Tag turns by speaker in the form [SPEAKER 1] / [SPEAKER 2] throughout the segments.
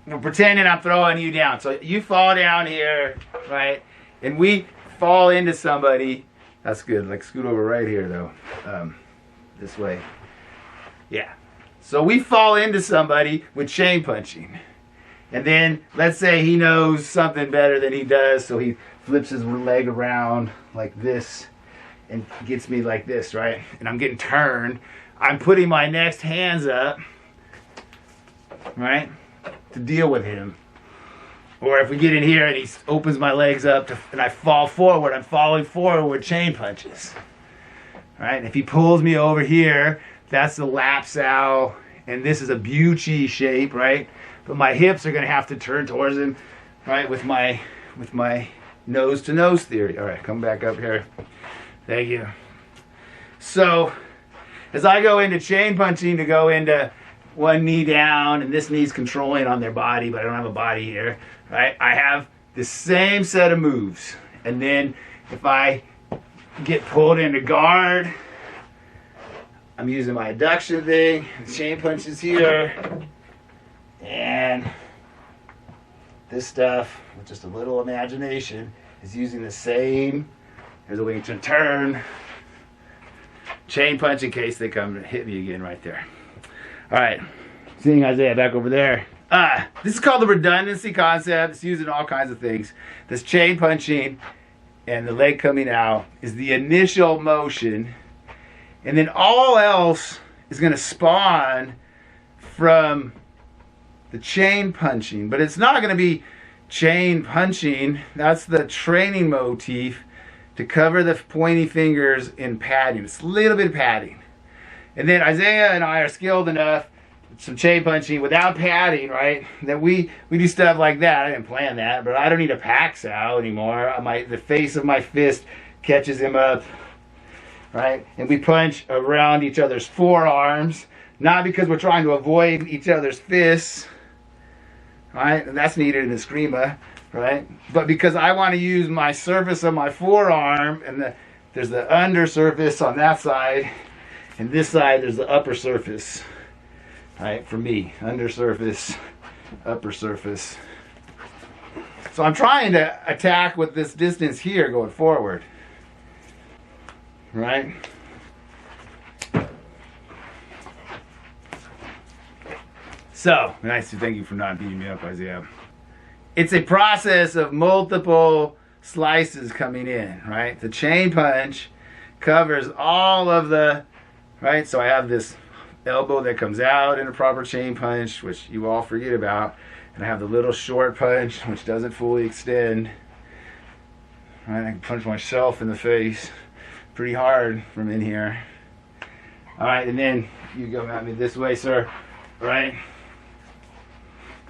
[SPEAKER 1] We're pretending I'm throwing you down. So you fall down here, right? And we fall into somebody. That's good. Like scoot over right here though. This way. Yeah. So we fall into somebody with chain punching. And then let's say he knows something better than he does, so he flips his leg around like this and gets me like this, right? And I'm getting turned. I'm putting my next hands up, right, to deal with him. Or if we get in here and he opens my legs up and I fall forward, I'm falling forward with chain punches. Right? And if he pulls me over here, that's the lapsow, and this is a bucci shape, right? But my hips are going to have to turn towards him, right, with my nose-to-nose theory. All right, come back up here. Thank you. So, as I go into chain punching to go into one knee down, and this knee's controlling on their body, but I don't have a body here, right? I have the same set of moves. And then if I get pulled into guard, I'm using my adduction thing, chain punches here, and this stuff, with just a little imagination, is using the same, there's a way to turn, chain punch in case they come and hit me again right there. Alright, seeing Isaiah back over there. This is called the redundancy concept. It's used in all kinds of things. This chain punching and the leg coming out is the initial motion, and then all else is going to spawn from the chain punching. But it's not going to be chain punching. That's the training motif to cover the pointy fingers in padding. It's a little bit of padding. And then Isaiah and I are skilled enough, some chain punching without padding, right? That we do stuff like that. I didn't plan that, but I don't need a pack-sow anymore. The face of my fist catches him up, right? And we punch around each other's forearms, not because we're trying to avoid each other's fists, right? And that's needed in Eskrima, right? But because I want to use my surface of my forearm, and there's the under surface on that side, and this side there's the upper surface. Right, for me, under surface, upper surface. So I'm trying to attack with this distance here going forward. Right? So, nice to thank you for not beating me up, Isaiah. It's a process of multiple slices coming in, right? The chain punch covers all of the, right? So I have this elbow that comes out in a proper chain punch, which you all forget about, and I have the little short punch, which doesn't fully extend. Right, I can punch myself in the face pretty hard from in here. All right, and then you go at me this way, sir. Right?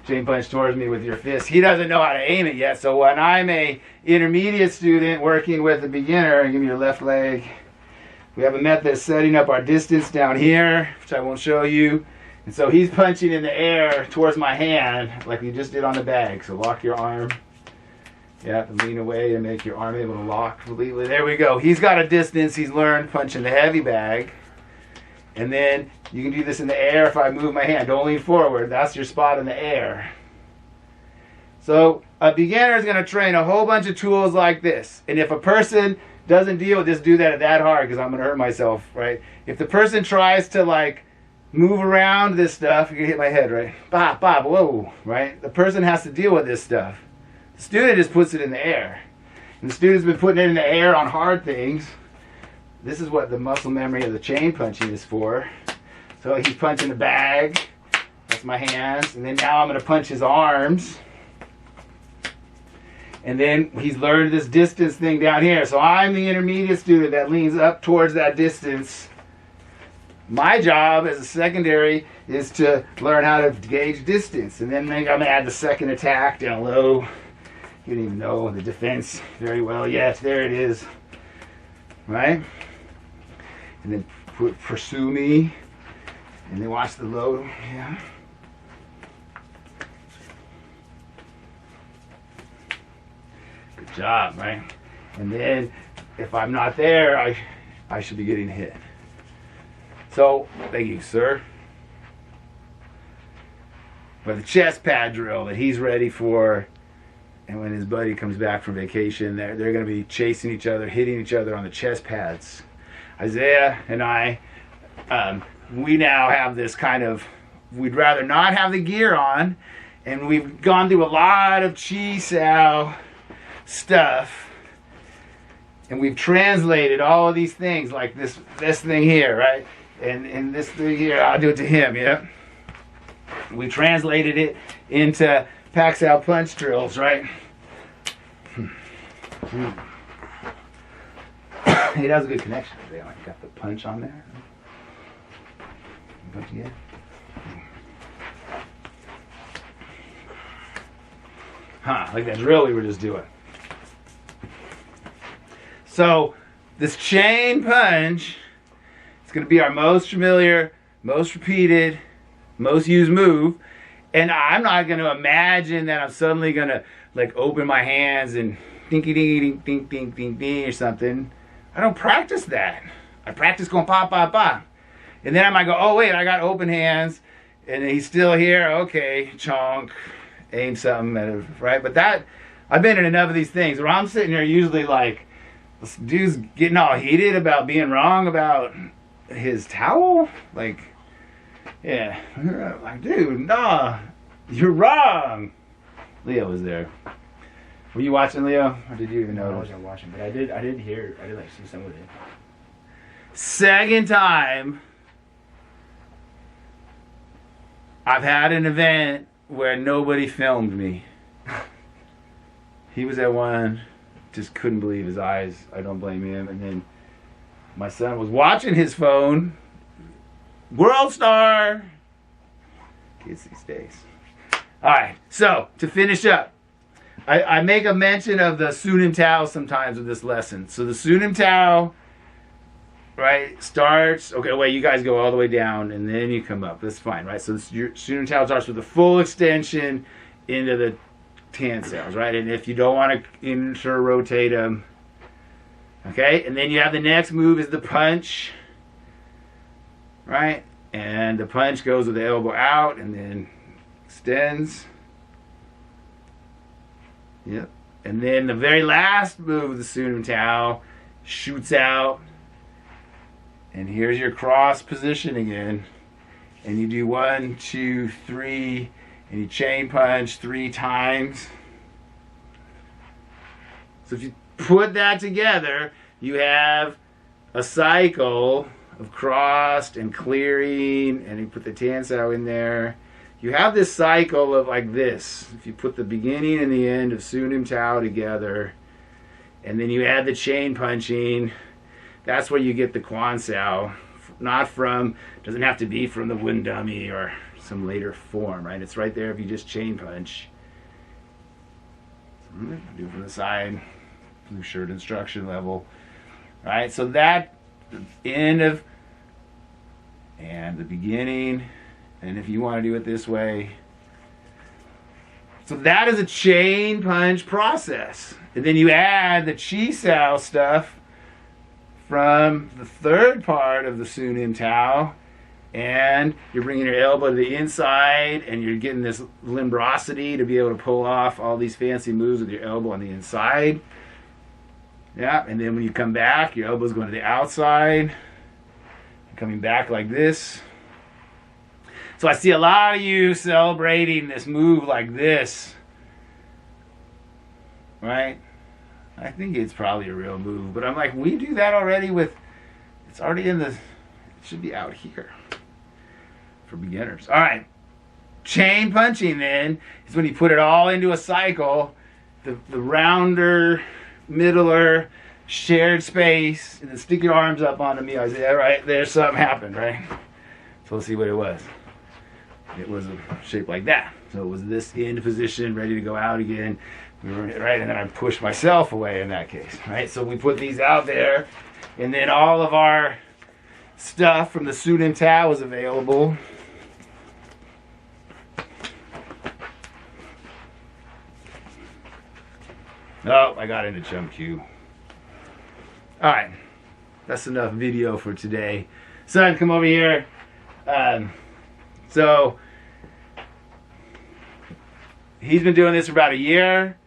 [SPEAKER 1] Chain punch towards me with your fist. He doesn't know how to aim it yet, so when I'm a intermediate student working with a beginner, give me your left leg. We have a method of setting up our distance down here, which I won't show you. And so he's punching in the air towards my hand, like we just did on the bag. So lock your arm. Yeah, lean away to make your arm able to lock completely. There we go. He's got a distance. He's learned punching the heavy bag. And then you can do this in the air if I move my hand. Don't lean forward. That's your spot in the air. So a beginner is going to train a whole bunch of tools like this. And if a person doesn't deal with this, do that hard, because I'm going to hurt myself, right? If the person tries to like move around this stuff, you're going to hit my head, right? Bop, bop, whoa, right? The person has to deal with this stuff. The student just puts it in the air. And the student's been putting it in the air on hard things. This is what the muscle memory of the chain punching is for. So he's punching the bag. That's my hands. And then now I'm going to punch his arms. And then he's learned this distance thing down here. So I'm the intermediate student that leans up towards that distance. My job as a secondary is to learn how to gauge distance. And then maybe I'm going to add the second attack down low. You don't even know the defense very well yet. There it is. Right? And then pursue me. And then watch the low. Yeah. Good job, right? And then if I'm not there, I should be getting hit. So, thank you, sir. But the chest pad drill that he's ready for, and when his buddy comes back from vacation, they're going to be chasing each other, hitting each other on the chest pads. Isaiah and I, we now have this kind of, we'd rather not have the gear on, and we've gone through a lot of Chi Sao stuff, and we've translated all of these things, like this thing here, right? And this thing here, I'll do it to him, yeah? We translated it into Pax-Out punch drills, right? Hey, that was a good connection. They got the punch on there. Punch again. Like that drill we were just doing. So, this chain punch, it's going to be our most familiar, most repeated, most used move. And I'm not going to imagine that I'm suddenly going to like open my hands and dinky dinky dink dink dink dink ding or something. I don't practice that. I practice going pop pop pop. And then I might go, oh wait, I got open hands and he's still here. Okay, chonk, aim something at it, right? But that, I've been in enough of these things where I'm sitting here usually like, this dude's getting all heated about being wrong about his towel. Like, yeah, like, dude, nah, you're wrong. Leo was there. Were you watching, Leo, or did you even know?
[SPEAKER 2] I wasn't watching, but I did hear, I did like see some of it.
[SPEAKER 1] Second time I've had an event where nobody filmed me. He was at one, just couldn't believe his eyes. I don't blame him. And then my son was watching his phone. World star. Kids these days. All right, so to finish up, I make a mention of the Tsun Tao sometimes with this lesson. So the Tsun Tao, right, starts, okay, wait, you guys go all the way down and then you come up. That's fine, right? So your Tsun Tao starts with the full extension into the tan cells, right? And if you don't want to inter-rotate them, okay? And then you have the next move is the punch, right? And the punch goes with the elbow out and then extends. Yep. And then the very last move of the Tsun Tao shoots out. And here's your cross position again. And you do 1, 2, 3, and you chain punch 3 times. So if you put that together, you have a cycle of crossed and clearing, and you put the tan sao in there. You have this cycle of like this. If you put the beginning and the end of Tsun Tao together, and then you add the chain punching, that's where you get the Quan Sao. Not from, doesn't have to be from the wooden dummy or some later form, right? It's right there if you just chain punch. Do it from the side, blue shirt instruction level, right? So that, the end of, and the beginning, and if you want to do it this way. So that is a chain punch process. And then you add the Chi Sao stuff from the third part of the Tsun Tao, and you're bringing your elbow to the inside, and you're getting this limbrosity to be able to pull off all these fancy moves with your elbow on the inside. Yeah, and then when you come back, your elbow's going to the outside, coming back like this. So I see a lot of you celebrating this move like this, right? I think it's probably a real move, but I'm like, we do that already with, it's already in the, it should be out here for beginners. All right, chain punching then is when you put it all into a cycle, the rounder, middler, shared space, and then stick your arms up onto me, Isaiah, right? There's something happened, right? So let's see what it was. It was a shape like that. So it was this end position, ready to go out again. Right, and then I pushed myself away in that case, right? So we put these out there, and then all of our stuff from the Tsun Tao is available. Oh, I got into jump cue. All right. that's enough video for today. Son, come over here. So he's been doing this for about a year,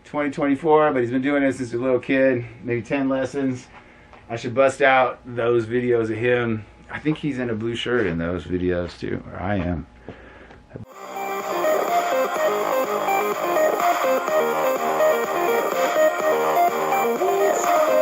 [SPEAKER 1] 2024, but he's been doing this since a little kid, maybe 10 lessons. I should bust out those videos of him. I think he's in a blue shirt in those videos too, or I am.